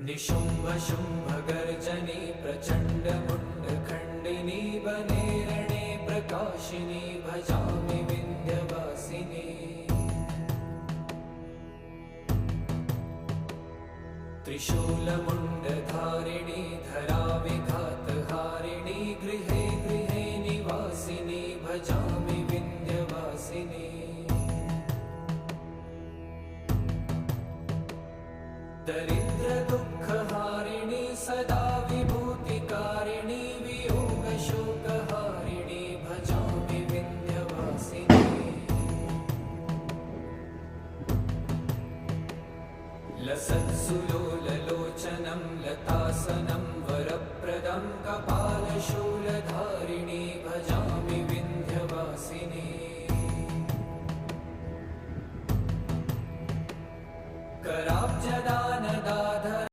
निशुम्भ शुम्भ गर्जनी प्रचण्ड मुण्ड खण्डिनी वने रणे प्रकाशिनी भजामि विन्ध्यवासिनी। त्रिशूलमुण्डधारिणी धराविघातहारिणी गृहे गृहे निवासिनी भजामि विन्ध्यवासिनी। दरिद्र